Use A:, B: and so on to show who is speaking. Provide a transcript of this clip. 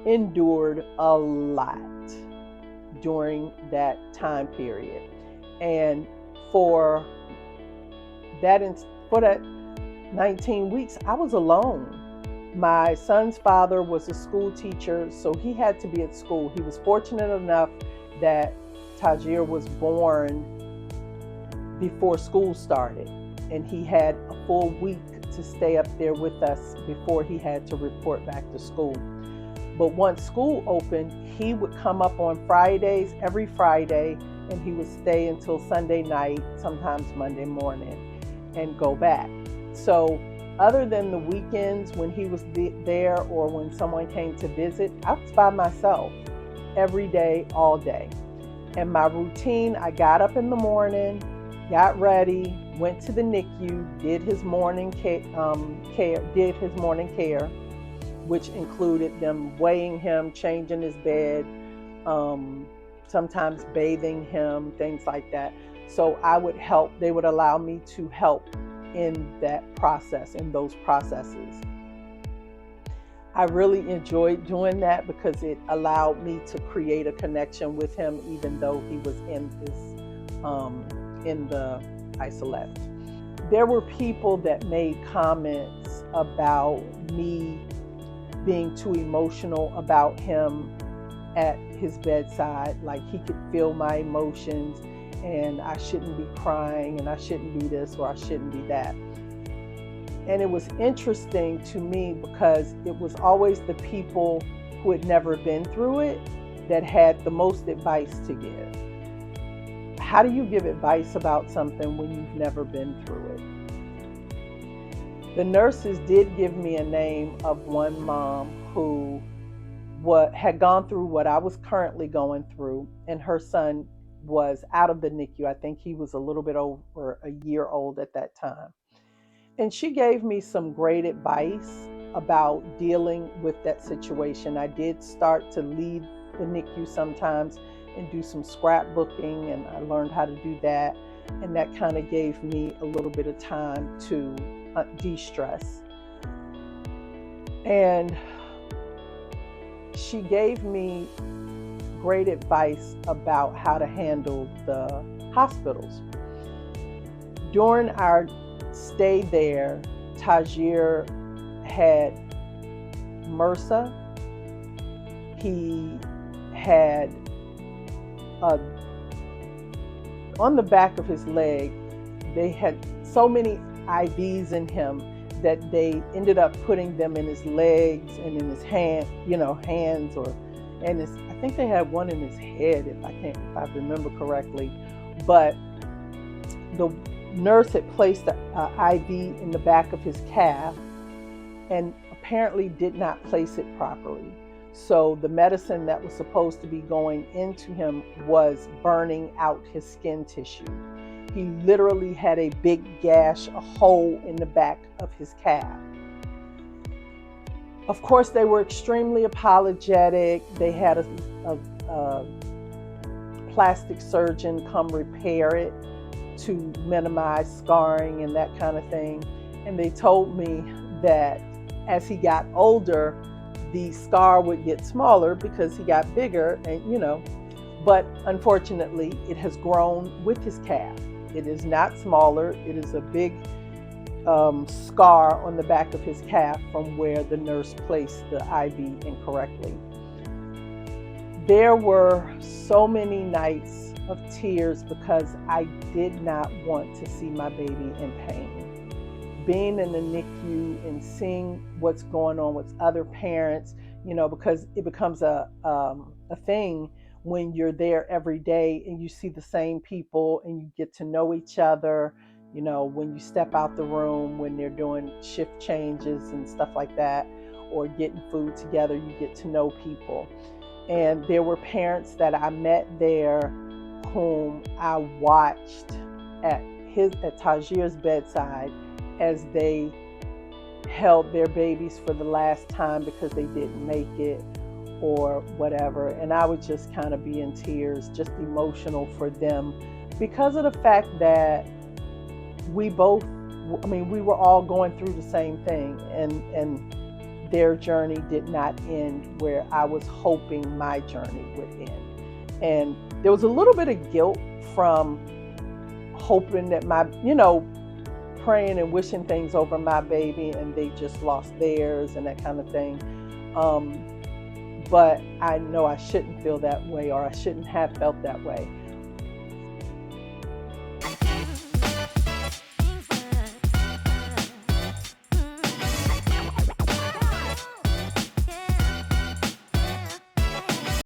A: endured a lot during that time period. And for that, for that 19 weeks, I was alone. My son's father was a school teacher, so he had to be at school. He was fortunate enough that Tajir was born before school started, and he had a full week to stay up there with us before he had to report back to school. But once school opened, he would come up on Fridays, every Friday, and he would stay until Sunday night, sometimes Monday morning, and go back. So other than the weekends when he was there or when someone came to visit, I was by myself every day, all day. And my routine, I got up in the morning, got ready, went to the NICU, did his morning care, which included them weighing him, changing his bed, sometimes bathing him, things like that. So I would help, they would allow me to help in that process, in those processes. I really enjoyed doing that because it allowed me to create a connection with him, even though he was in the isolette. There were people that made comments about me being too emotional about him at his bedside, like he could feel my emotions and I shouldn't be crying and I shouldn't be this or I shouldn't be that. And it was interesting to me because it was always the people who had never been through it that had the most advice to give. How do you give advice about something when you've never been through it? The nurses did give me a name of one mom who had gone through what I was currently going through, and her son was out of the NICU. I think he was a little bit over a year old at that time. And she gave me some great advice about dealing with that situation. I did start to leave the NICU sometimes and do some scrapbooking, and I learned how to do that. And that kind of gave me a little bit of time to de-stress. And she gave me great advice about how to handle the hospitals. During our stay there, Tajir had MRSA. He had on the back of his leg, they had so many IVs in him that they ended up putting them in his legs and in his hands, and I think they had one in his head, if I remember correctly. But the nurse had placed an IV in the back of his calf and apparently did not place it properly. So the medicine that was supposed to be going into him was burning out his skin tissue. He literally had a big gash, a hole in the back of his calf. Of course, they were extremely apologetic. They had a plastic surgeon come repair it to minimize scarring and that kind of thing. And they told me that as he got older, the scar would get smaller because he got bigger, and but unfortunately it has grown with his calf. It is not smaller. It is a big scar on the back of his calf from where the nurse placed the IV incorrectly. There were so many nights of tears because I did not want to see my baby in pain. Being in the NICU and seeing what's going on with other parents, because it becomes a thing when you're there every day and you see the same people and you get to know each other, when you step out the room, when they're doing shift changes and stuff like that, or getting food together, you get to know people. And there were parents that I met there whom I watched at Tajir's bedside as they held their babies for the last time because they didn't make it or whatever. And I would just kind of be in tears, just emotional for them because of the fact that we were all going through the same thing. And their journey did not end where I was hoping my journey would end. And there was a little bit of guilt from hoping that praying and wishing things over my baby and they just lost theirs and that kind of thing. But I know I shouldn't feel that way, or I shouldn't have felt that way.